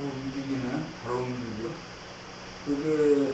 움직이네. 바로 움직여. 그게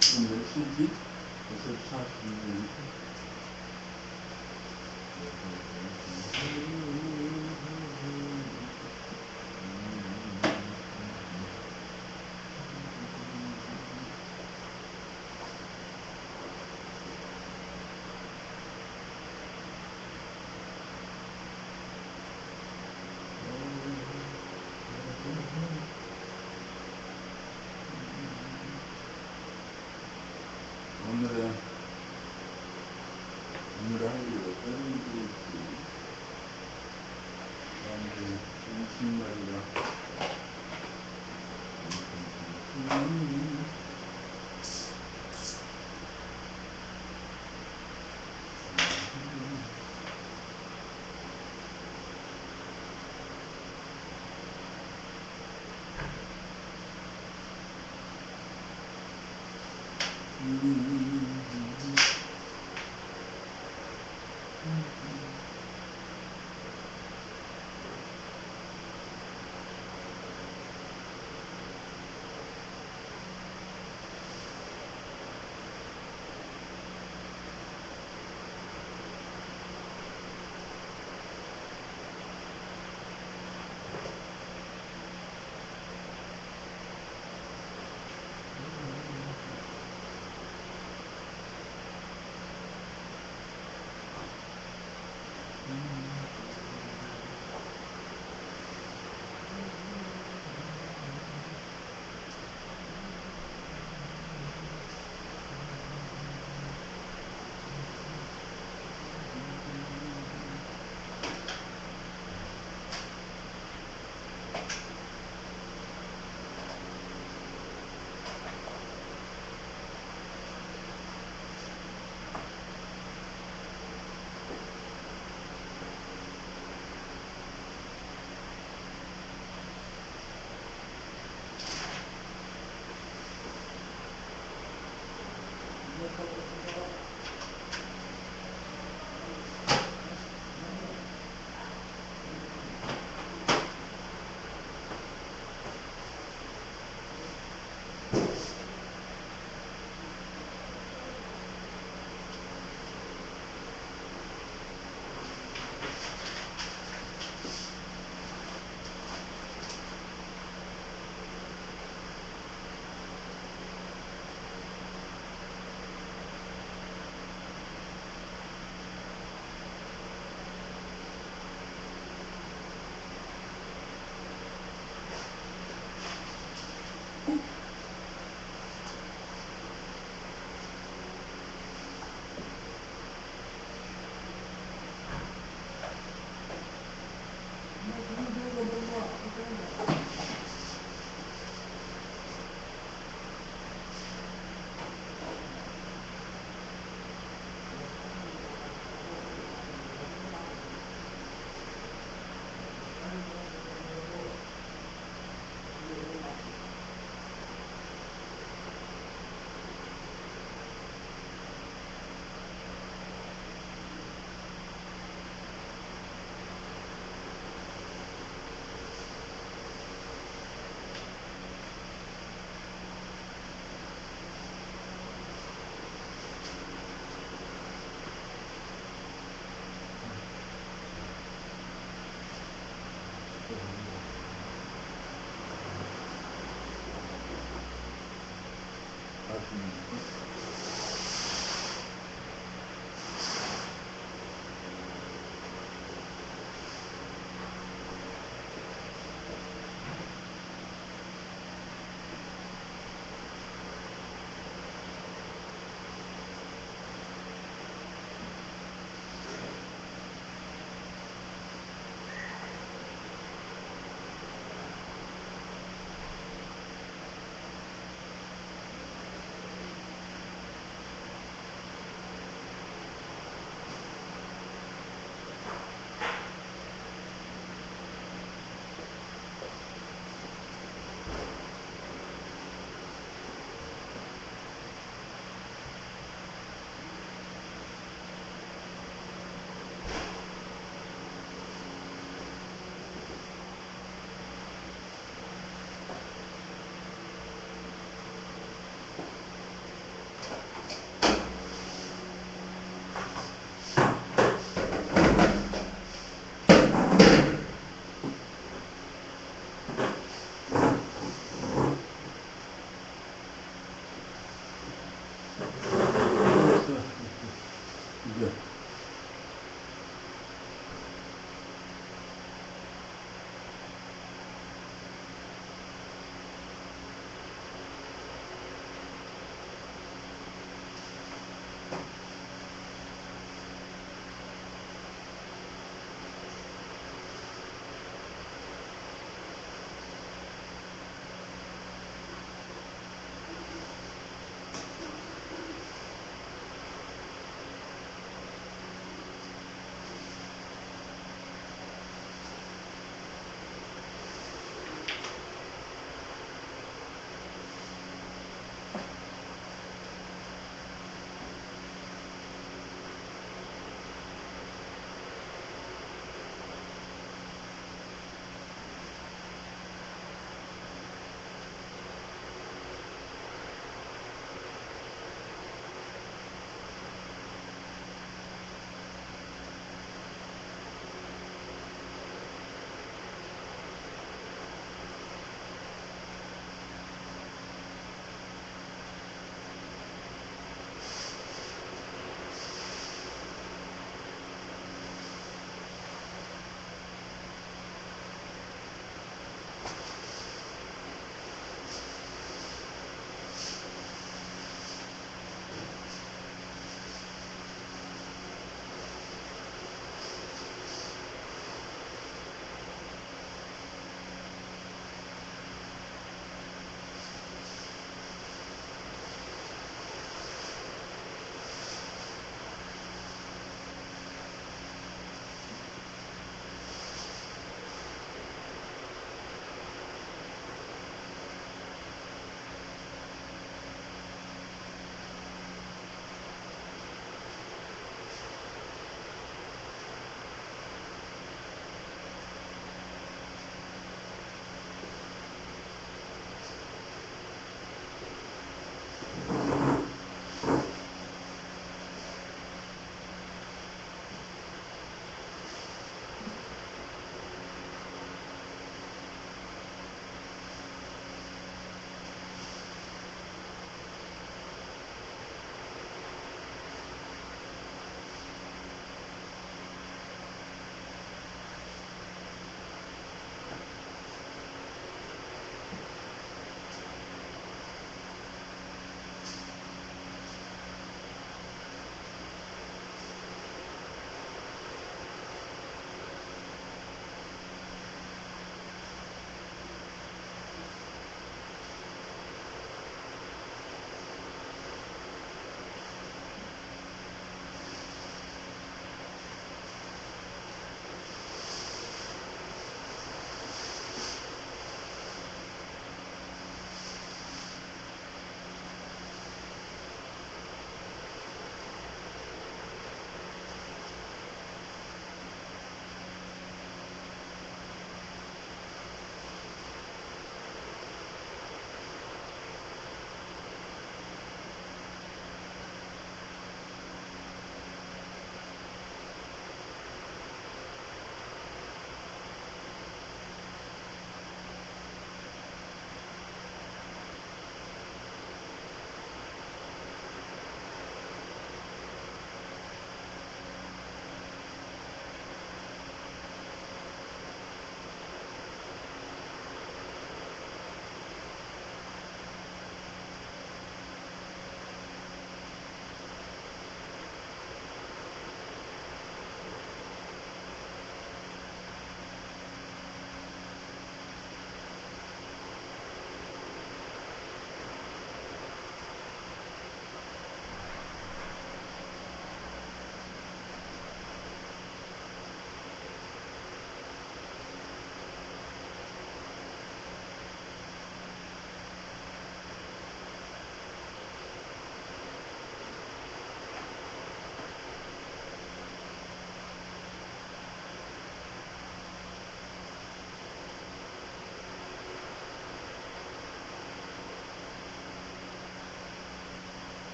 지금 몇 시지? 6시 42분. 오늘의 할 일이 어떤 일이 있지? 사람들이 음식 말이라.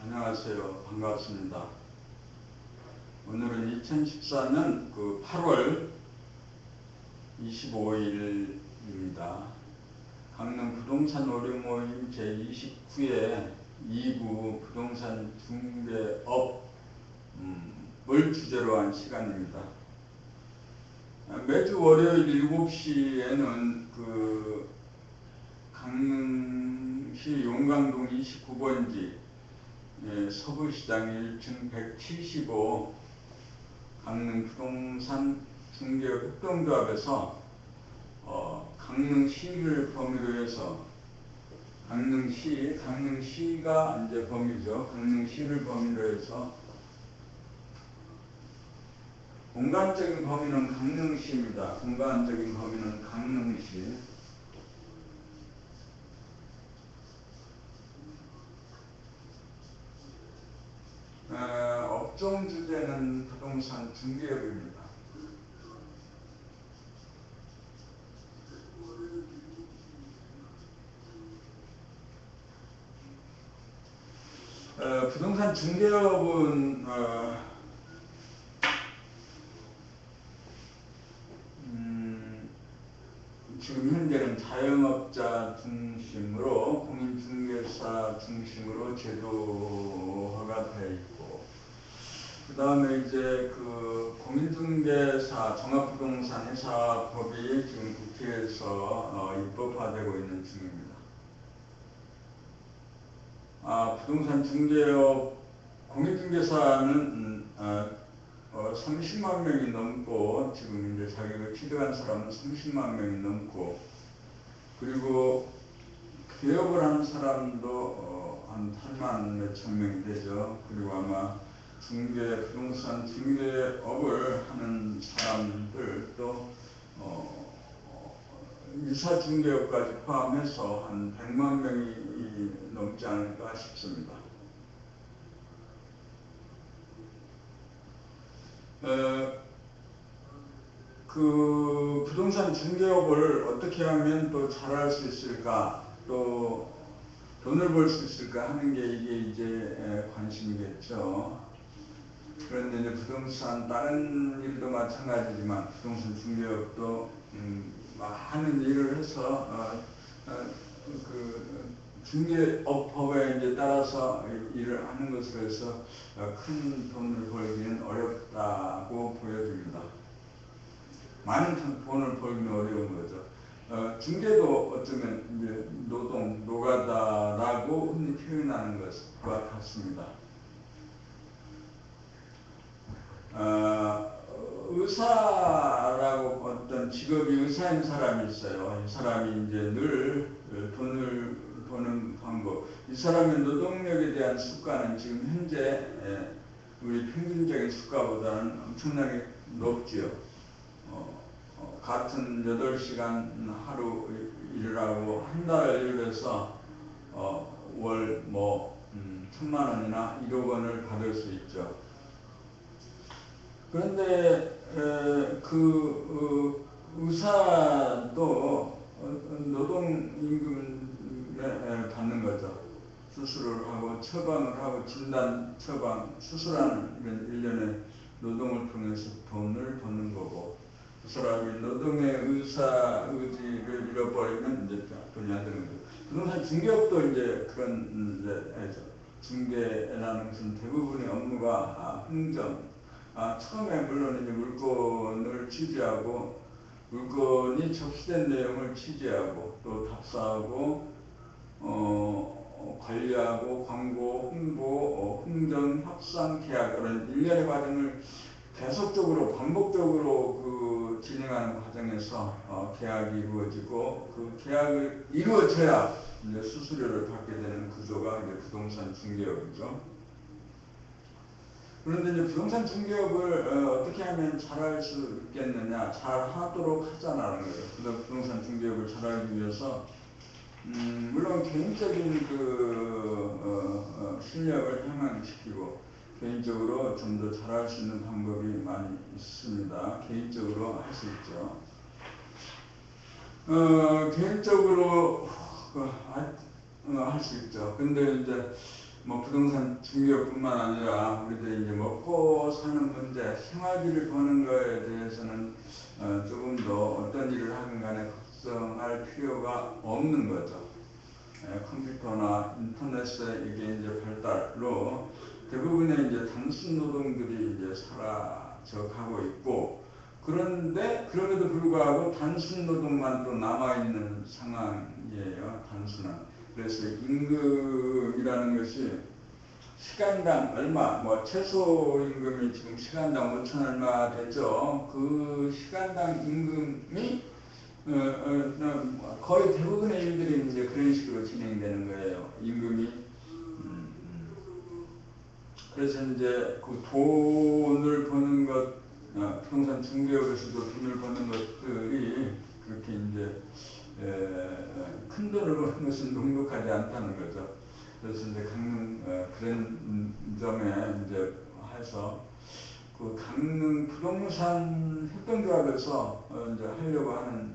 안녕하세요. 반갑습니다. 오늘은 2014년 8월 25일입니다. 강릉 부동산 오류 모임 제29회 2부 부동산 중개업을 주제로 한 시간입니다. 매주 월요일 7시에는 강릉시 용강동 29번지 서부시장 1층 175 강릉 부동산 중개업 협동조합에서 강릉시를 범위로 해서 강릉시가 이제 범위죠. 강릉시를 범위로 해서 공간적인 범위는 강릉시입니다. 공간적인 범위는 강릉시. 업종 주제는 부동산 중개업입니다. 부동산 중개업은 지금 현재는 자영업자 중심으로 공인중개사 중심으로 제도화가 되어 있고, 그 다음에 이제 공인중개사 종합부동산 회사법이 지금 국회에서 입법화되고 있는 중입니다. 부동산 중개업 공인중개사는 30만 명이 넘고, 지금 이제 자격을 취득한 사람은 30만 명이 넘고, 그리고 개업을 하는 사람도 한 8만 몇천 명이 되죠. 그리고 아마 부동산 중개업을 하는 사람들도 이사중개업까지 포함해서 한 100만 명이 넘지 않을까 싶습니다. 부동산 중개업을 어떻게 하면 또 잘할 수 있을까, 또 돈을 벌 수 있을까 하는 게 이게 이제 관심이겠죠. 그런데 이제 다른 일도 마찬가지지만 부동산 중개업도 많은 일을 해서 중개업법에 이제 따라서 일을 하는 것으로 해서 큰 돈을 벌기는 어렵다고 보여집니다. 많은 돈을 벌기는 어려운 거죠. 중개도 어쩌면 이제 노가다라고 흔히 표현하는 것과 같습니다. 의사라고 어떤 직업이 의사인 사람이 있어요. 이 사람이 이제 늘 돈을 버는 방법. 이 사람의 노동력에 대한 수가는 지금 현재 우리 평균적인 수가보다는 엄청나게 높지요. 같은 8시간 하루 일을 하고 한 달 일을 해서 월 1,000만 원이나 1억 원을 받을 수 있죠. 그런데 의사도 노동임금을 받는 거죠. 수술을 하고 처방을 하고 진단 처방 수술하는 이런 일련의 노동을 통해서 돈을 버는 거고, 그 사람이 노동의 의지를 잃어버리면 이제 돈이 안 되는 거죠. 부동산 중개업도 이제 그런 이제 중개라는 것은 대부분의 업무가 흥정, 처음에 물론 이제 물건을 취재하고 물건이 접수된 내용을 취재하고 또 답사하고 관리하고 광고, 홍보, 흥정, 협상, 계약 이런 일련의 과정을 계속적으로 반복적으로 그 진행하는 과정에서 계약이 이루어지고 그 계약을 이루어져야 이제 수수료를 받게 되는 구조가 이제 부동산 중개업이죠. 그런데 이제 부동산 중개업을 어떻게 하면 잘할 수 있겠느냐, 잘 하도록 하자라는 거예요. 그래서 부동산 중개업을 잘하기 위해서 물론 개인적인 그 실력을 향상시키고 개인적으로 좀 더 잘할 수 있는 방법이 많이 있습니다. 개인적으로 할 수 있죠. 개인적으로 할 수 있죠. 근데 이제 뭐 부동산 중개업뿐만 아니라 우리들이 이제 먹고 사는 문제, 생활비를 버는 거에 대해서는 조금 더 어떤 일을 하든 간에 걱정할 필요가 없는 거죠. 컴퓨터나 인터넷의 이게 이제 발달로 대부분의 이제 단순 노동들이 이제 사라져 가고 있고, 그런데 그럼에도 불구하고 단순 노동만 또 남아있는 상황이에요. 단순한. 그래서 임금이라는 것이 시간당 얼마, 뭐 최소임금이 지금 시간당 5천 얼마 되죠. 그 시간당 임금이 거의 대부분의 일들이 이제 그런 식으로 진행되는 거예요. 임금이. 그래서 이제 그 돈을 버는 것, 부동산 중개업에서도 돈을 버는 것들이 그렇게 이제 큰 돈을 버는 것은 녹록하지 않다는 거죠. 그래서 이제 강릉 그런 점에 이제 해서 그 강릉 부동산 협동조합에서 이제 하려고 하는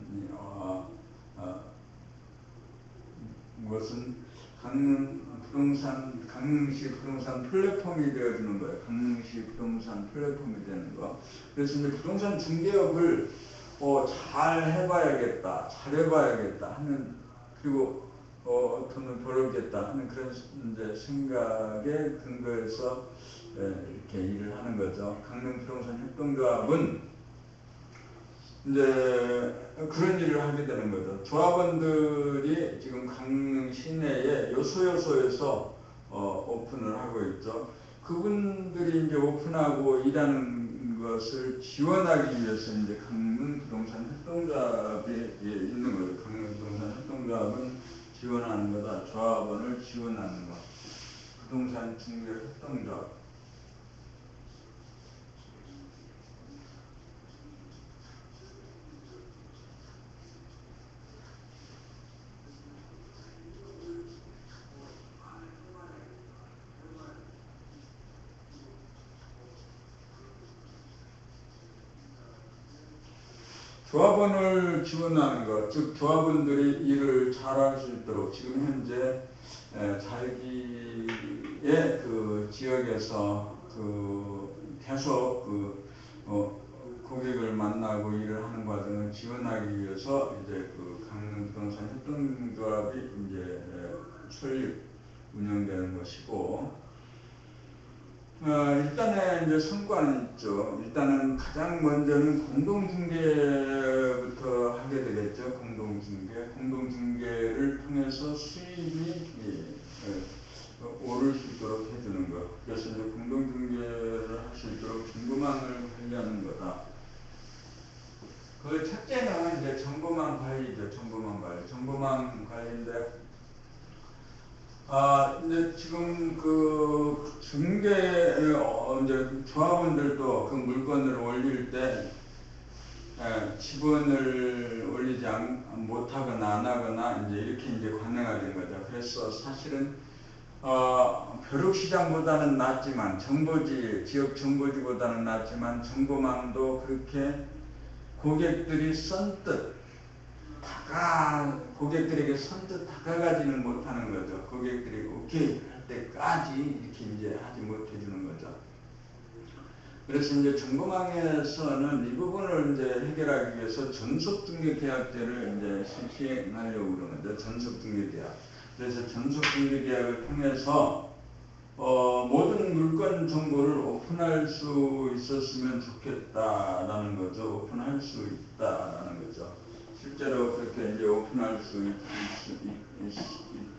것은 강릉시 부동산 플랫폼이 되어주는 거예요. 강릉시 부동산 플랫폼이 되는 거. 그래서 이제 부동산 중개업을 잘 해봐야겠다, 잘 해봐야겠다 하는, 그리고 돈을 벌겠다 하는 그런 이제 생각에 근거해서 이렇게 일을 하는 거죠. 강릉 부동산 협동조합은 이제 그런 일을 하게 되는 거죠. 조합원들이 지금 강릉 시내에 요소에서 오픈을 하고 있죠. 그분들이 이제 오픈하고 일하는 것을 지원하기 위해서 이제 강릉 부동산 협동조합이 있는 거죠. 강릉 부동산 협동조합은 지원하는 거다. 조합원을 지원하는 것. 부동산 중개 협동조합. 조합원을 지원하는 것, 즉 조합원들이 일을 잘할 수 있도록 지금 현재 자기의 그 지역에서 계속 고객을 만나고 일을 하는 과정을 지원하기 위해서 이제 그 강릉 부동산 협동조합이 이제 설립 운영되는 것이고. 일단은 이제 성과는 있죠. 일단은 가장 먼저는 공동중개부터 하게 되겠죠. 공동중개를 통해서 수익이 오를 수 있도록 해주는 것. 그래서 이제 공동중개를 할 수 있도록 정보망을 관리하는 거다. 그 첫째는 이제 정보망 관리죠. 정보망 관리인데, 이제 지금 그 중개, 이제 조합원들도 그 물건을 올릴 때, 지분을 올리지 못하거나 안 하거나, 이제 이렇게 이제 관행화 된 거죠. 그래서 사실은, 벼룩시장보다는 낫지만, 지역 정보지보다는 낫지만, 정보망도 그렇게 고객들이 선뜻, 고객들에게 선뜻 다가가지는 못하는 거죠. 고객들이 오케이 할 때까지 이렇게 이제 하지 못해주는 거죠. 그래서 이제 정보망에서는 이 부분을 이제 해결하기 위해서 전속등록계약제를 이제 시행하려고 그러는 거죠. 전속등록계약. 그래서 전속등록계약을 통해서 모든 물건 정보를 오픈할 수 있었으면 좋겠다라는 거죠. 오픈할 수 있다라는 거죠. 실제로 그렇게 이제 오픈할 수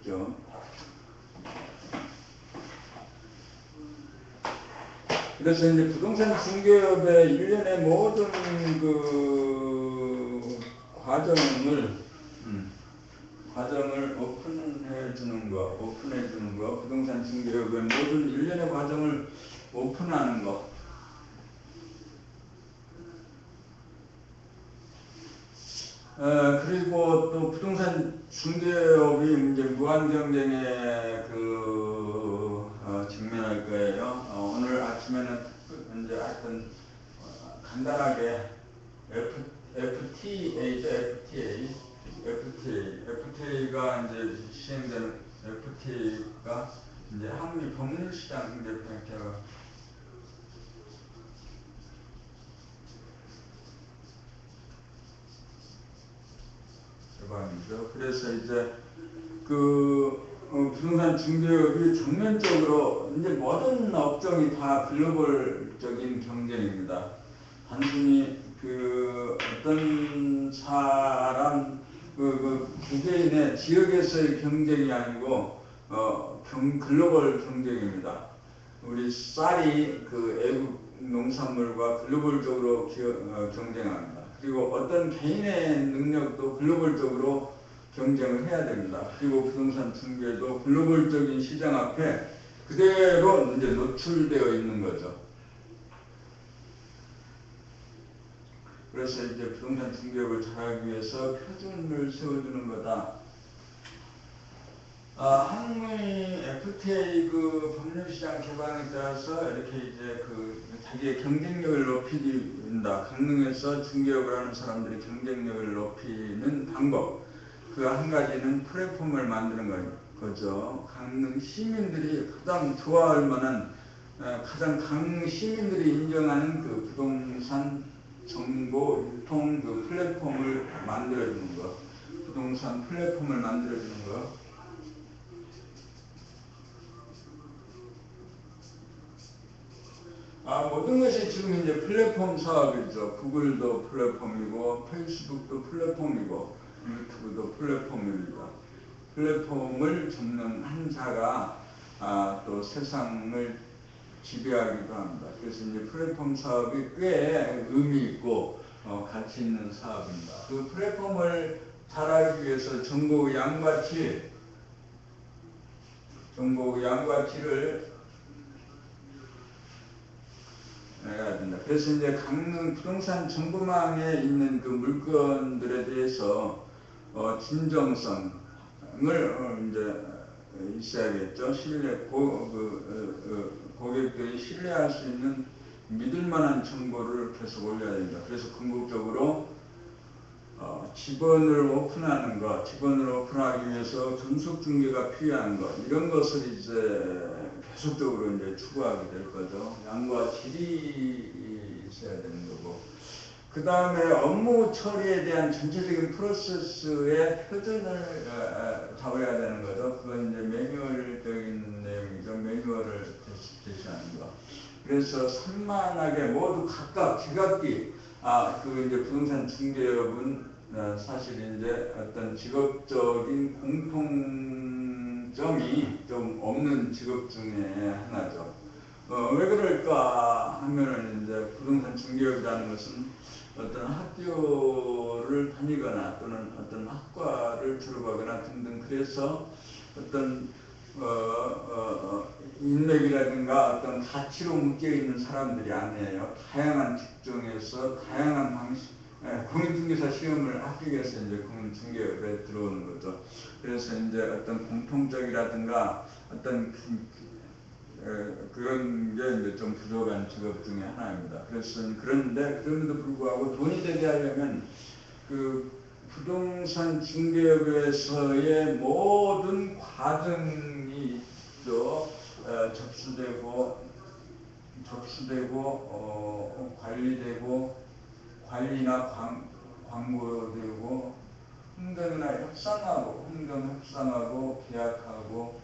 있죠. 그래서 이제 부동산 중개업의 일련의 모든 그 과정을 오픈해 주는 거, 부동산 중개업의 모든 일련의 과정을 오픈하는 거. 그리고 또 부동산 중개업이 이제 무한 경쟁에 직면할 거예요. 오늘 아침에는 이제 하여튼 간단하게 FTA가 이제 시행되는 FTA가 이제 한미 법률시장 이제 개방이죠. 그래서 이제 부동산 중개업이 전면적으로 이제 모든 업종이 다 글로벌적인 경쟁입니다. 단순히 어떤 사람 개개인의 지역에서의 경쟁이 아니고 글로벌 경쟁입니다. 우리 쌀이 애국 농산물과 글로벌적으로 경쟁합니다. 그리고 어떤 개인의 능력도 글로벌적으로 경쟁을 해야 됩니다. 그리고 부동산 중개도 글로벌적인 시장 앞에 그대로 이제 노출되어 있는 거죠. 그래서 이제 부동산 중개업을 잘하기 위해서 표준을 세워주는 거다. 한국의 FTA 법률시장 개방에 따라서 이렇게 이제 자기의 경쟁력을 높인다. 강릉에서 중개업을 하는 사람들이 경쟁력을 높이는 방법. 그 한 가지는 플랫폼을 만드는 거죠. 강릉 시민들이 가장 좋아할 만한, 가장 강릉 시민들이 인정하는 부동산 정보 유통 플랫폼을 만들어주는 거. 부동산 플랫폼을 만들어주는 거. 모든 것이 지금 이제 플랫폼 사업이죠. 구글도 플랫폼이고, 페이스북도 플랫폼이고, 유튜브도 플랫폼입니다. 플랫폼을 접는 한 자가 또 세상을 지배하기도 합니다. 그래서 이제 플랫폼 사업이 꽤 의미 있고 가치 있는 사업입니다. 그 플랫폼을 잘하기 위해서 정보의 양가치를 해야 된다. 그래서 이제 강릉 부동산 정보망에 있는 물건들에 대해서 진정성을 이제 있어야겠죠. 고객들이 신뢰할 수 있는 믿을 만한 정보를 계속 올려야 된다. 그래서 궁극적으로 직원을 오픈하기 위해서 전속중개가 필요한 것, 이런 것을 이제 계속적으로 이제 추구하게 될 거죠. 양과 질이 있어야 되는 거고. 그 다음에 업무 처리에 대한 전체적인 프로세스의 표준을 잡아야 되는 거죠. 그건 이제 매뉴얼적인 내용이죠. 매뉴얼을 제시하는 거. 그래서 산만하게 모두 각각 제각기 이제 부동산 중개업은 사실 이제 어떤 직업적인 공통점이 좀 없는 직업 중에 하나죠. 왜 그럴까 하면은 이제 부동산 중개업이라는 것은 어떤 학교를 다니거나 또는 어떤 학과를 졸업하거나 등등 그래서 어떤 인맥이라든가 어떤 가치로 묶여있는 사람들이 아니에요. 다양한 직종에서 다양한 방식, 공인중개사 시험을 합격해서 이제 공인중개업에 들어오는 거죠. 그래서 이제 어떤 공통적이라든가 어떤 그런 게 이제 좀 부족한 직업 중에 하나입니다. 그래서 그런데 그럼에도 불구하고 돈이 되게 하려면 부동산 중개업에서의 모든 과정이 있죠. 접수되고 관리되고 관리나 광고되고 흥정이나 협상하고 계약하고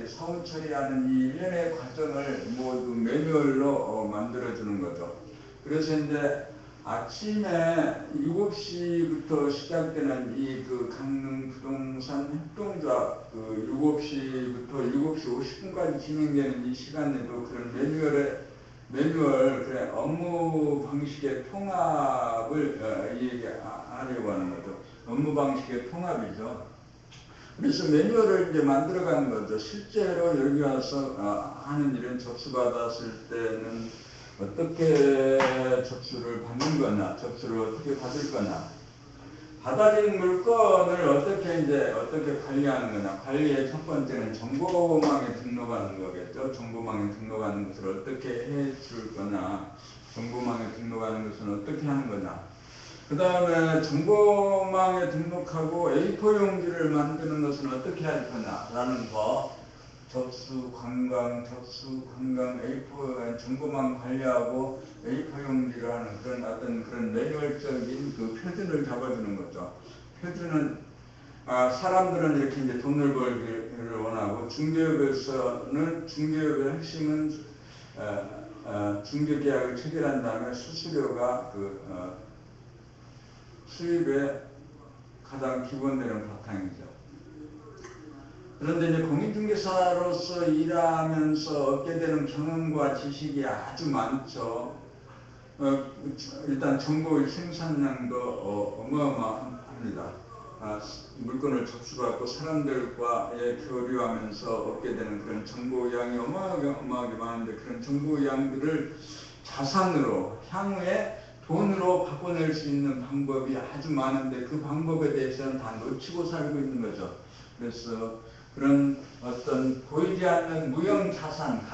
사후 처리하는 이 일련의 과정을 모두 매뉴얼로 만들어주는 거죠. 그래서 이제 아침에 7시부터 시작되는 이 그 강릉 부동산 협동조합 7시부터 7시 50분까지 진행되는 이 시간에도 그런 매뉴얼 그래 업무 방식의 통합을 얘기하려고 하는 거죠. 업무 방식의 통합이죠. 그래서 매뉴얼을 이제 만들어가는 거죠. 실제로 여기 와서 하는 일은 접수받았을 때는 어떻게 접수를 받는 거냐, 접수를 어떻게 받을 거냐, 받아들인 물건을 어떻게 관리하는 거냐. 관리의 첫 번째는 정보망에 등록하는 거겠죠. 정보망에 등록하는 것을 어떻게 해 줄 거냐, 정보망에 등록하는 것은 어떻게 하는 거냐. 그 다음에 정보망에 등록하고 A4 용지를 만드는 것은 어떻게 할 거냐라는 거. 접수, 관광, A4 정보망 관리하고 A4 용지를 하는 그런 매뉴얼적인 그 표준을 잡아주는 거죠. 표준은 사람들은 이렇게 이제 돈을 벌기를 원하고 중개업에서는 중개업의 핵심은 중개계약을 체결한 다음에 수수료가 수입의 가장 기본되는 바탕이죠. 그런데 이제 공인중개사로서 일하면서 얻게 되는 경험과 지식이 아주 많죠. 일단 정보의 생산량도 어마어마합니다. 물건을 접수받고 사람들과의 교류하면서 얻게 되는 그런 정보량이 어마어마하게 많은데 그런 정보량들을 자산으로 향후에 돈으로 바꿔낼 수 있는 방법이 아주 많은데 그 방법에 대해서는 다 놓치고 살고 있는 거죠. 그래서 그런 어떤 보이지 않는 무형자산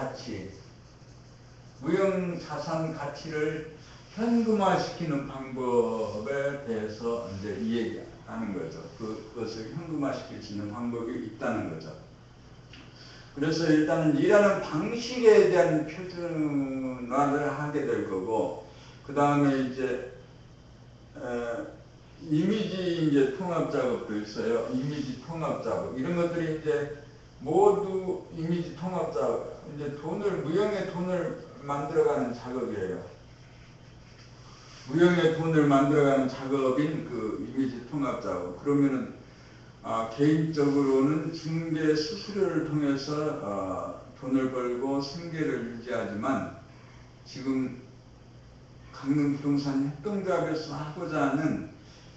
가치를 현금화시키는 방법에 대해서 이제 이야기하는 거죠. 그것을 현금화시킬 수 있는 방법이 있다는 거죠. 그래서 일단은 일하는 방식에 대한 표준화를 하게 될 거고, 그 다음에 이제 이미지 이제 통합 작업도 있어요. 이미지 통합 작업 이런 것들이 이제 모두 이미지 통합 작업. 이제 무형의 돈을 만들어가는 작업이에요. 무형의 돈을 만들어가는 작업인 그 이미지 통합 작업. 그러면은 개인적으로는 중개 수수료를 통해서 돈을 벌고 생계를 유지하지만 지금 강릉 부동산 협동조합에서 하고자 하는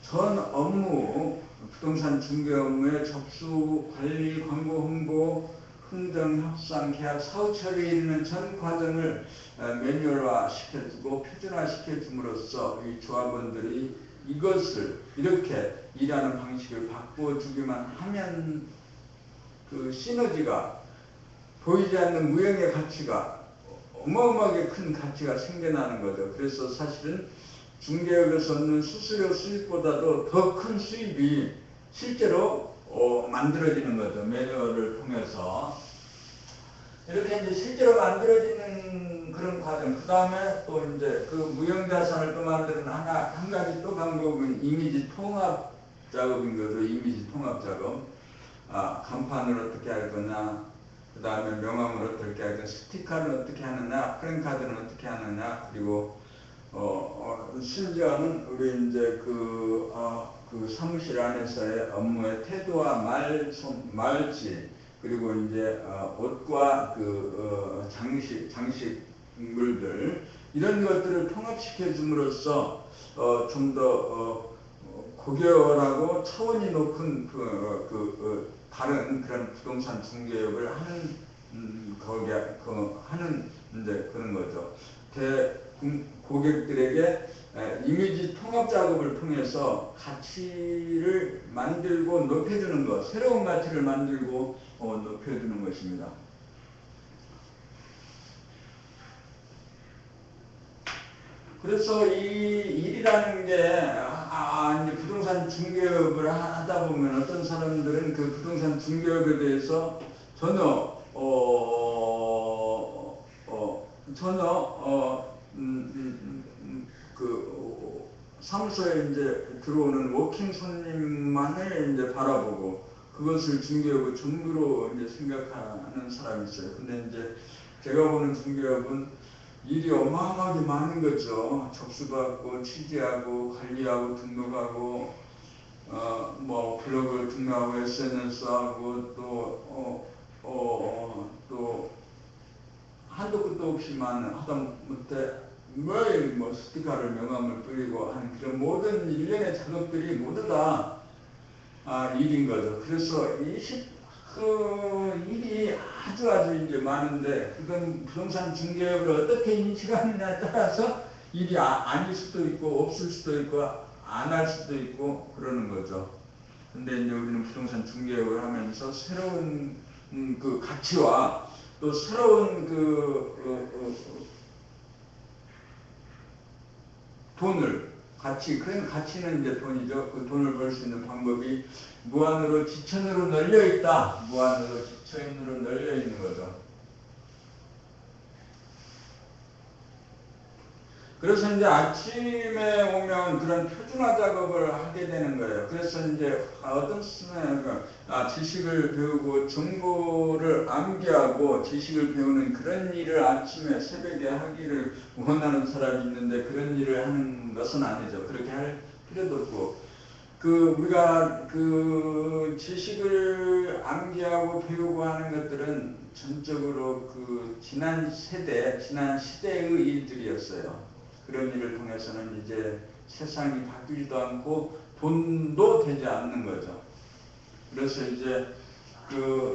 전 업무, 부동산 중개 업무의 접수, 관리, 광고, 홍보, 흥정, 협상, 계약, 사후 처리에 이르는 전 과정을 매뉴얼화 시켜주고 표준화 시켜줌으로써 이 조합원들이 이것을 이렇게 일하는 방식을 바꿔주기만 하면 그 시너지가 보이지 않는 무형의 가치가 어마어마하게 큰 가치가 생겨나는 거죠. 그래서 사실은 중개업에서 얻는 수수료 수입보다도 더 큰 수입이 실제로 만들어지는 거죠. 매뉴얼을 통해서. 이렇게 이제 실제로 만들어지는 그런 과정. 그 다음에 또 이제 그 무형자산을 또 만드는 한 가지 또 방법은 이미지 통합 작업인 거죠. 이미지 통합 작업. 간판을 어떻게 할 거냐. 그 다음에 명함을 어떻게 할 거냐. 스티커는 어떻게 하느냐. 프랭카드는 어떻게 하느냐. 그리고 심지어는 우리 이제 그 사무실 안에서의 업무의 태도와 말질, 그리고 이제 옷과 장식물들, 이런 것들을 통합시켜 줌으로써 좀 더 고결하고 차원이 높은 다른 그런 부동산 중개업을 하는 하는 이제 그런 거죠. 고객들에게 이미지 통합 작업을 통해서 가치를 만들고 높여주는 것, 새로운 가치를 만들고 높여주는 것입니다. 그래서 이 일이라는 게, 이제 부동산 중개업을 하다 보면 어떤 사람들은 그 부동산 중개업에 대해서 전혀, 전혀, 사무소에 이제 들어오는 워킹 손님만을 이제 바라보고 그것을 중개업의 전부로 이제 생각하는 사람이 있어요. 근데 이제 제가 보는 중개업은 일이 어마어마하게 많은 거죠. 접수받고, 취재하고, 관리하고, 등록하고, 뭐, 블로그 등록하고, SNS하고, 또, 한도 끝도 없이 많은, 하다못해 매일 뭐 스티커를 명함을 뿌리고 하는 그런 모든 일련의 작업들이 모두 다 일인 거죠. 그래서 그 일이 아주 이제 많은데, 그건 부동산 중개업을 어떻게 인식하느냐에 따라서 일이 아닐 수도 있고, 없을 수도 있고, 안 할 수도 있고, 그러는 거죠. 근데 이제 우리는 부동산 중개업을 하면서 새로운 그 가치와 또 새로운 돈을, 그런 가치는 이제 돈이죠. 그 돈을 벌 수 있는 방법이 무한으로 지천으로 널려 있다. 무한으로 지천으로 널려 있는 거죠. 그래서 이제 아침에 오면 그런 표준화 작업을 하게 되는 거예요. 그래서 이제 어떤 지식을 배우고 정보를 암기하고 지식을 배우는 그런 일을 아침에 새벽에 하기를 원하는 사람이 있는데 그런 일을 하는 것은 아니죠. 그렇게 할 필요도 없고. 우리가 지식을 암기하고 배우고 하는 것들은 전적으로 지난 시대의 일들이었어요. 그런 일을 통해서는 이제 세상이 바뀌지도 않고 돈도 되지 않는 거죠. 그래서 이제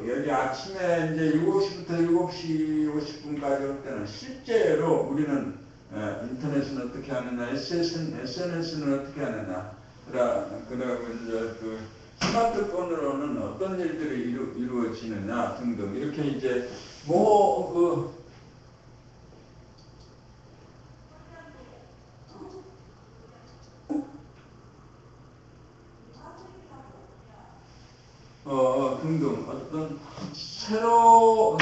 여기 아침에 이제 7시부터 7시 50분까지 올 때는 실제로 우리는 인터넷은 어떻게 하느냐, SNS는 어떻게 하느냐, 그리고 이제 스마트폰으로는 어떤 일들이 이루어지느냐 등등 이렇게 이제 등등 어떤 새로운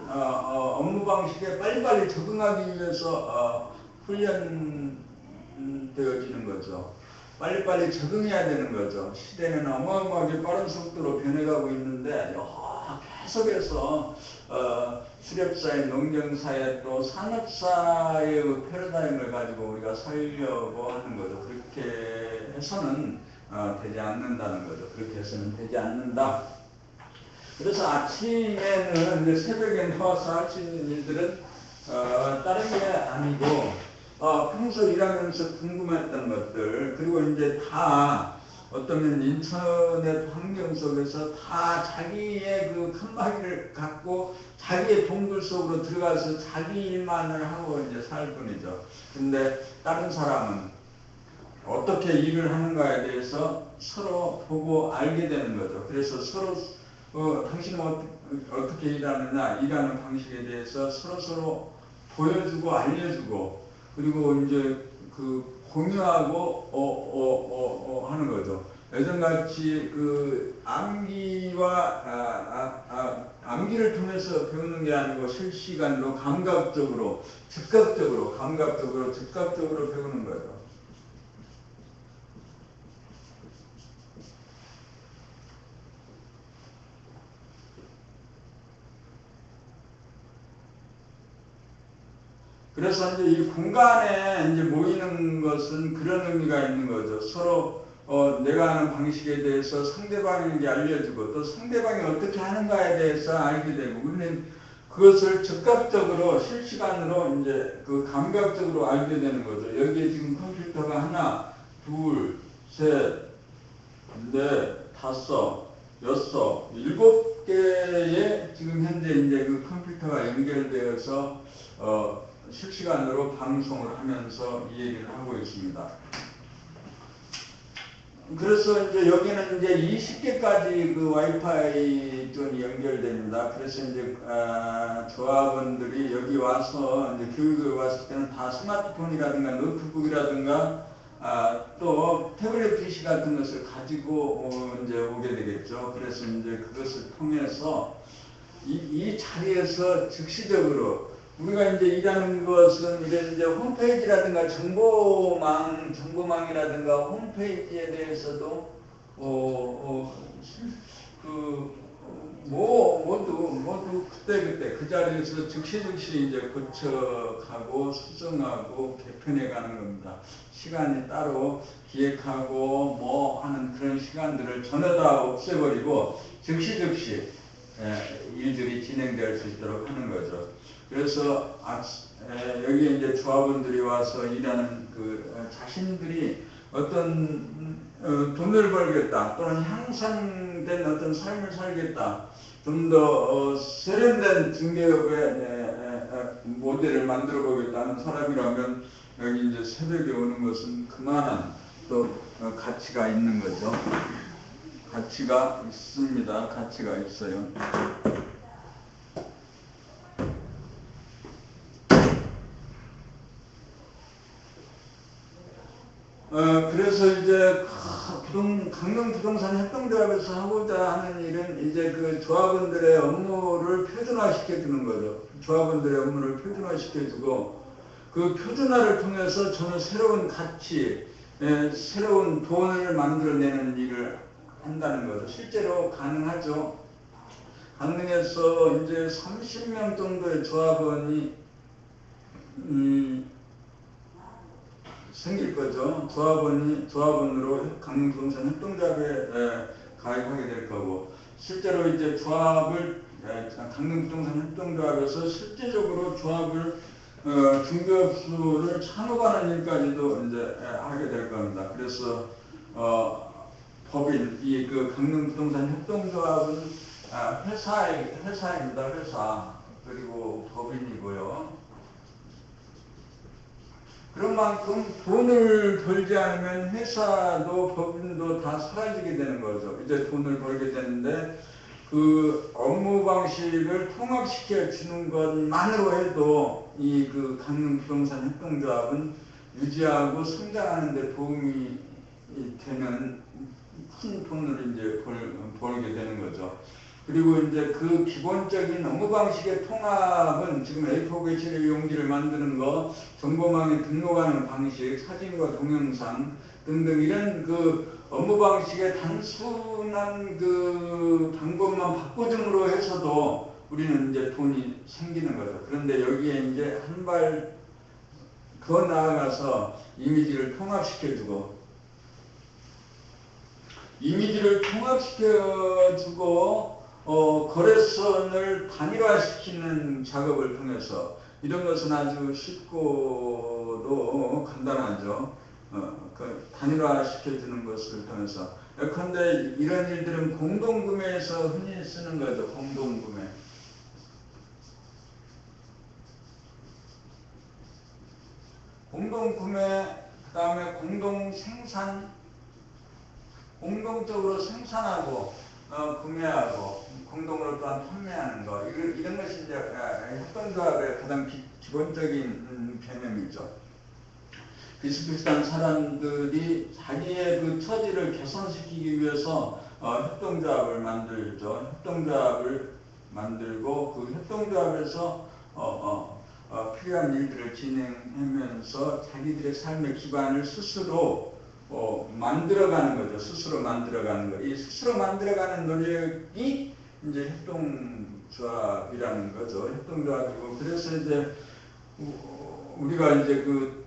업무 방식에 빨리빨리 적응하기 위해서 훈련되어지는 거죠. 빨리빨리 적응해야 되는 거죠. 시대는 어마어마하게 빠른 속도로 변해가고 있는데 계속해서 수렵사회, 농경사회 또 산업사회의 패러다임을 가지고 우리가 살려고 하는 거죠. 그렇게 해서는 되지 않는다는 거죠. 그렇게 해서는 되지 않는다. 그래서 아침에는 이제 새벽에 나와서 할 수 있는 일들은 다른 게 아니고 평소 일하면서 궁금했던 것들 그리고 이제 다 어떤 인터넷 환경 속에서 다 자기의 칸막이를 갖고 자기의 동굴 속으로 들어가서 자기 일만을 하고 이제 살 뿐이죠. 근데 다른 사람은 어떻게 일을 하는가에 대해서 서로 보고 알게 되는 거죠. 그래서 서로 당신은 어떻게 일하느냐, 일하는 방식에 대해서 서로 보여주고 알려주고 그리고 이제 공유하고 하는 거죠. 예전같이 암기를 통해서 배우는 게 아니고 실시간으로 감각적으로 즉각적으로 배우는 거죠. 그래서 이제 이 공간에 이제 모이는 것은 그런 의미가 있는 거죠. 서로 내가 하는 방식에 대해서 상대방에게 알려주고 또 상대방이 어떻게 하는가에 대해서 알게 되고 우리는 그것을 즉각적으로 실시간으로 이제 감각적으로 알게 되는 거죠. 여기에 지금 컴퓨터가 하나, 둘, 셋, 넷, 다섯, 여섯, 7개의 지금 현재 이제 컴퓨터가 연결되어서 실시간으로 방송을 하면서 이 얘기를 하고 있습니다. 그래서 이제 여기는 이제 20개까지 그 와이파이 존이 연결됩니다. 그래서 이제 조합원들이 여기 와서 이제 교육을 왔을 때는 다 스마트폰이라든가 노트북이라든가 또 태블릿 PC 같은 것을 가지고 이제 오게 되겠죠. 그래서 이제 그것을 통해서 이 자리에서 즉시적으로 우리가 이제 일하는 것은 이런 이제 홈페이지라든가 정보망이라든가 홈페이지에 대해서도 모두 그때 그 자리에서 즉시 이제 고쳐가고 수정하고 개편해 가는 겁니다. 시간이 따로 기획하고 뭐 하는 그런 시간들을 전혀 다 없애버리고 즉시 일들이 진행될 수 있도록 하는 거죠. 그래서 여기 이제 조합원들이 와서 일하는 자신들이 어떤 돈을 벌겠다 또는 향상된 어떤 삶을 살겠다, 좀 더 세련된 중개업의 모델을 만들어 보겠다는 사람이라면 여기 이제 새벽에 오는 것은 그만한 또 가치가 있는 거죠. 가치가 있습니다. 가치가 있어요. 그래서 이제 강릉 부동산 협동조합에서 하고자 하는 일은 이제 그 조합원들의 업무를 표준화시켜 주는 거죠. 조합원들의 업무를 표준화시켜 주고 그 표준화를 통해서 저는 새로운 가치, 새로운 돈을 만들어내는 일을 한다는 거죠. 실제로 가능하죠. 강릉에서 이제 30명 정도의 조합원이 생길 거죠. 조합원으로 강릉부동산 협동조합에 가입하게 될 거고, 실제로 이제 강릉부동산 협동조합에서 실제적으로 조합을 중개업소를 창업하는 일까지도 이제 하게 될 겁니다. 그래서 법인 그 강릉부동산 협동조합은 회사입니다. 회사. 그리고 법인이고요. 그런 만큼 돈을 벌지 않으면 회사도 법인도 다 사라지게 되는 거죠. 이제 돈을 벌게 되는데 그 업무 방식을 통합시켜 주는 것만으로 해도 그 강릉부동산 협동조합은 유지하고 성장하는 데 도움이 되는 큰 돈을 이제 벌게 되는 거죠. 그리고 이제 그 기본적인 업무 방식의 통합은 지금 A4 개체의 용지를 만드는 거, 정보망에 등록하는 방식, 사진과 동영상 등등 이런 그 업무 방식의 단순한 그 방법만 바꿔줌으로 해서도 우리는 이제 돈이 생기는 거죠. 그런데 여기에 이제 한 발 더 나아가서 이미지를 통합시켜주고 거래선을 단일화시키는 작업을 통해서, 이런 것은 아주 쉽고도 간단하죠. 단일화시켜주는 것을 통해서. 예컨대 이런 일들은 공동구매에서 흔히 쓰는 거죠. 공동구매. 그 다음에 공동생산, 공동적으로 생산하고 구매하고 공동으로 또한 판매하는 거, 이런 것이 이제 협동조합의 가장 기본적인 개념이죠. 비슷비슷한 사람들이 자기의 그 처지를 개선시키기 위해서 협동조합을 만들죠. 협동조합을 만들고 그 협동조합에서 필요한 일들을 진행하면서 자기들의 삶의 기반을 스스로 만들어가는 거죠. 스스로 만들어가는 거. 이 스스로 만들어가는 노력이 이제 협동조합이라는 거죠. 협동조합이고, 그래서 이제 우리가 이제 그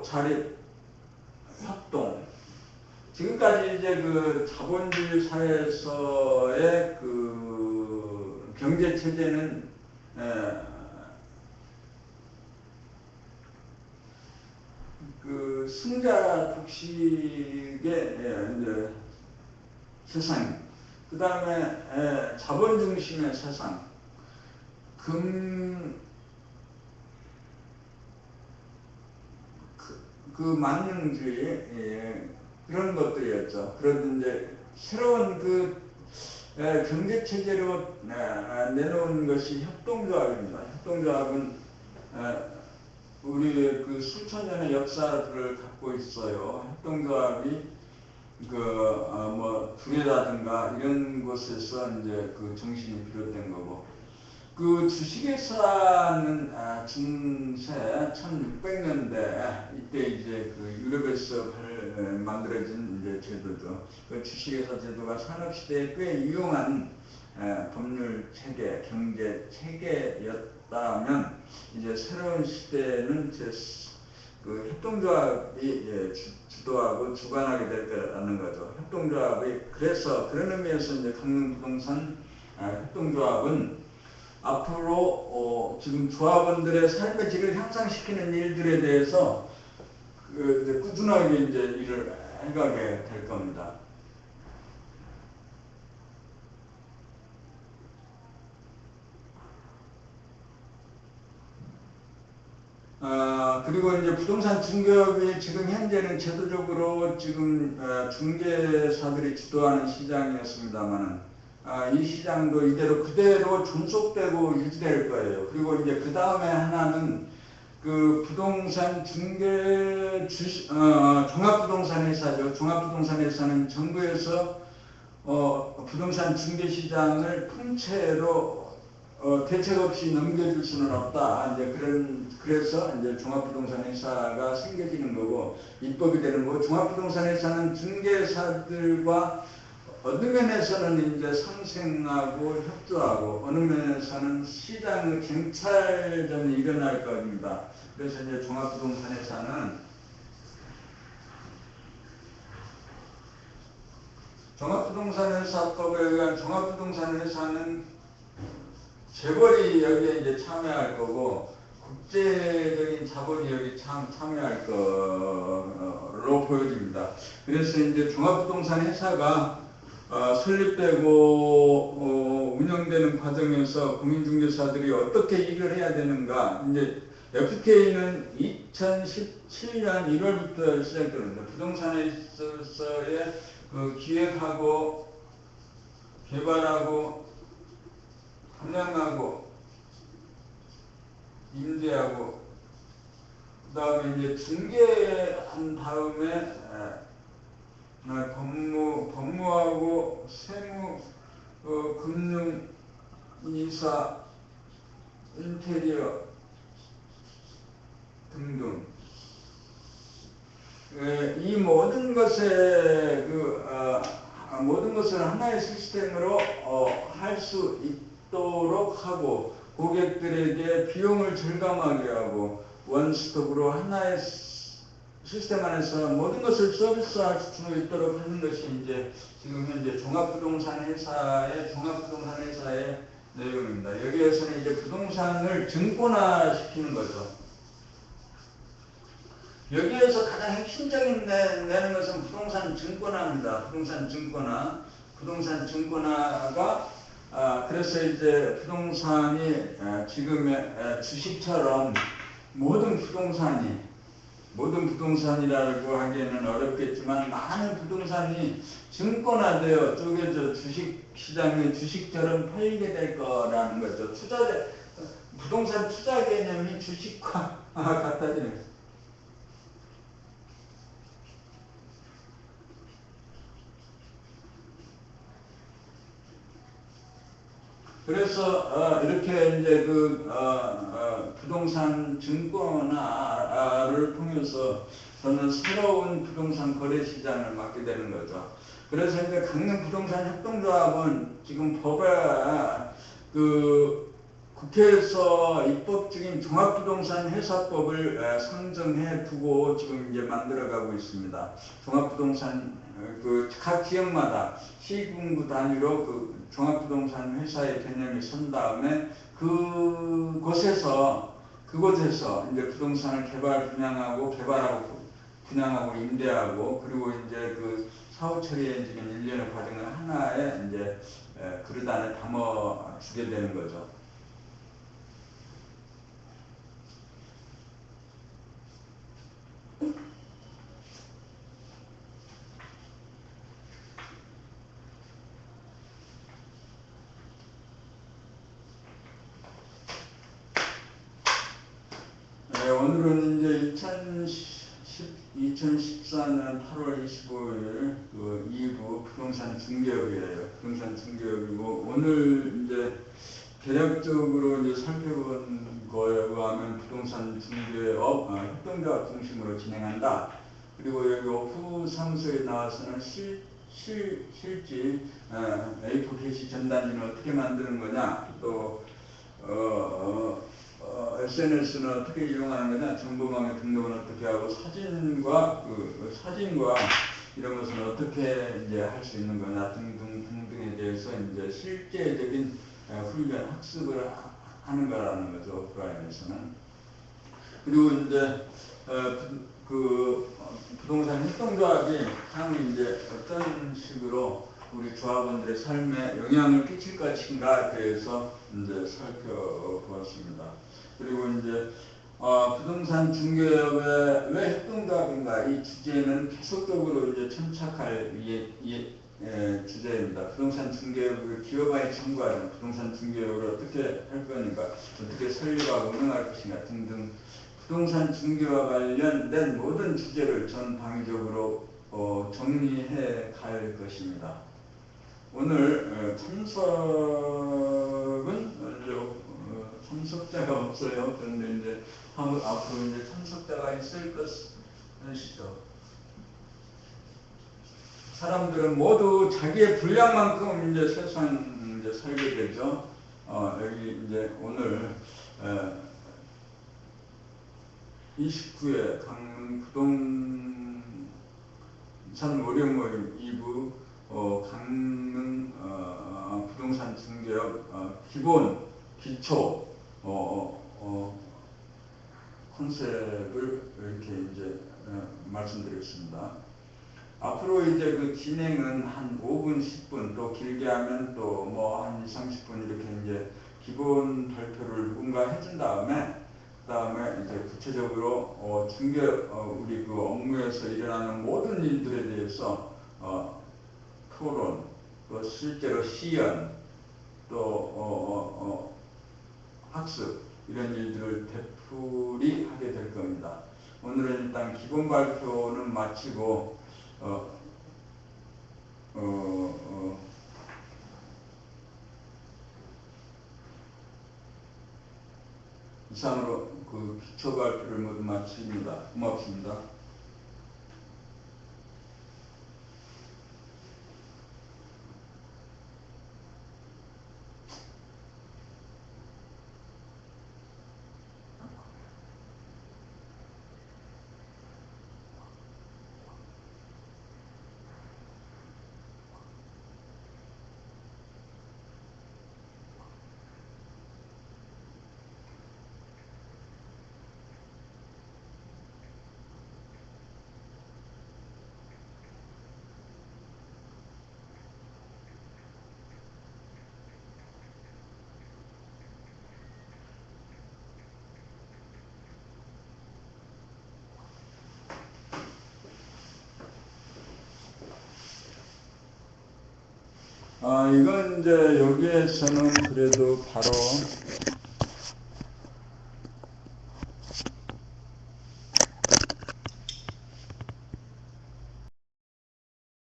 자립, 협동. 지금까지 이제 그 자본주의 사회에서의 그 경제 체제는 그 승자 독식의 이제 세상, 그 다음에 자본 중심의 세상, 그 만능주의 그런 것들이었죠. 그런데 이제 새로운 그 경제 체제로 내놓은 것이 협동조합입니다. 협동조합은 우리의 그 수천 년의 역사를 갖고 있어요. 협동조합이 뭐 두레라든가 이런 곳에서 이제 그 정신이 비롯된 거고, 그 주식회사는 중세 1600년대 이때 이제 그 유럽에서 만들어진 이제 제도죠. 그 주식회사 제도가 산업시대에 꽤 유용한 법률 체계, 경제 체계였다면, 이제 새로운 시대는 그 협동조합이 주도하고 주관하게 될 거라는 거죠. 협동조합이 그래서 그런 의미에서 이제 강릉부동산 협동조합은 앞으로 지금 조합원들의 삶의 질을 향상시키는 일들에 대해서 이제 꾸준하게 이제 일을 해가게 될 겁니다. 그리고 이제 부동산 중개업이 지금 현재는 제도적으로 지금 중개사들이 주도하는 시장이었습니다만은, 이 시장도 이대로 그대로 존속되고 유지될 거예요. 그리고 이제 그 다음에 하나는 그 부동산 중개 종합부동산 회사죠. 종합부동산 회사는 정부에서 부동산 중개 시장을 통째로 대책 없이 넘겨줄 수는 없다. 이제 그래서 이제 종합부동산 회사가 생겨지는 거고, 입법이 되는 거고, 종합부동산 회사는 중개사들과 어느 면에서는 이제 상생하고 협조하고, 어느 면에서는 시장의 쟁탈전이 일어날 겁니다. 그래서 이제 종합부동산 회사는 종합부동산 회사법에 의한 종합부동산 회사는 재벌이 여기에 이제 참여할 거고, 국제적인 자본이 여기 참여할 거로 보여집니다. 그래서 이제 종합부동산 회사가 설립되고 운영되는 과정에서 공인중개사들이 어떻게 일을 해야 되는가. 이제 FK는 2017년 1월부터 시작됩니다. 부동산에 있어서의 기획하고 개발하고 분양하고 임대하고, 그 다음에 이제 중개한 다음에 법무하고 세무, 금융, 이사, 인테리어 등등, 이 모든 것에 모든 것을 하나의 시스템으로 할 수 있도록 하고, 고객들에게 비용을 절감하게 하고, 원스톱으로 하나의 시스템 안에서 모든 것을 서비스할 수 있도록 하는 것이 이제 지금 현재 종합부동산 회사의 내용입니다. 여기에서는 이제 부동산을 증권화시키는 거죠. 여기에서 가장 핵심적인 내는 것은 부동산 증권화입니다. 부동산 증권화가 그래서 이제 부동산이 지금의 주식처럼 모든 부동산이라고 하기에는 어렵겠지만, 많은 부동산이 증권화되어 쪼개져 주식시장의 주식처럼 팔리게 될 거라는 거죠. 부동산 투자 개념이 주식과 같아지는 거죠. 그래서 이렇게 이제 부동산 증권화를 통해서 저는 새로운 부동산 거래 시장을 맡게 되는 거죠. 그래서 이제 강릉부동산협동조합은 지금 법에 국회에서 입법 중인 종합부동산 회사법을 상정해 두고 지금 이제 만들어가고 있습니다. 종합부동산 각 지역마다 시군구 단위로 종합부동산 회사의 개념이 선 다음에 그곳에서 이제 부동산을 개발하고 분양하고 임대하고, 그리고 이제 사후 처리에 지금 일련의 과정을 하나의 이제 그릇 안에 담아 주게 되는 거죠. 네, 오늘은 이제 2014년 8월 25일 그 2부 부동산 중개업이에요. 부동산 중개업이고 오늘 이제 대략적으로 이제 살펴본 거에 의하면 부동산 중개업 협동조합 중심으로 진행한다. 그리고 여기 오프 사무소에 나와서는 실질 A4 게시 전단지는 어떻게 만드는 거냐, 또 SNS는 어떻게 이용하는 거냐, 정보망의 등록은 어떻게 하고 사진과 이런 것은 어떻게 이제 할 수 있는 거냐 등등에 대해서 이제 실제적인 훈련 학습을 하는 거라는 거죠, 오프라인에서는. 그리고 이제 부동산 협동조합이 향후 이제 어떤 식으로 우리 조합원들의 삶에 영향을 끼칠 것인가에 대해서 이제 살펴보았습니다. 그리고 이제 부동산 중개업의 왜 협동조합인가, 이 주제는 계속적으로 이제 천착할 주제입니다. 부동산 중개업을 기업화에 참고하는 부동산 중개업을 어떻게 할 거니까, 어떻게 설립하고 운영할 것인가 등등 부동산 중개와 관련된 모든 주제를 전방위적으로 정리해 갈 것입니다. 오늘 참석은 참석자가 없어요. 그런데 이제 앞으로 이제 참석자가 있을 것이죠. 사람들은 모두 자기의 분량만큼 이제 세상 이제 살게 되죠. 여기 이제 오늘 29회 강릉 부동산 월요 모임 2부 강릉 부동산 중개업 기본 기초 컨셉을 이렇게 이제 말씀드리겠습니다. 앞으로 이제 그 진행은 한 5분, 10분, 또 길게 하면 또 뭐 한 20, 30분 이렇게 이제 기본 발표를 누군가 해준 다음에 이제 구체적으로 우리 그 업무에서 일어나는 모든 일들에 대해서 토론, 또 실제로 시연, 또 학습, 이런 일들을 되풀이 하게 될 겁니다. 오늘은 일단 기본 발표는 마치고 이상으로 그 기초 발표를 모두 마칩니다. 고맙습니다. 이건 이제 여기에서는 그래도 바로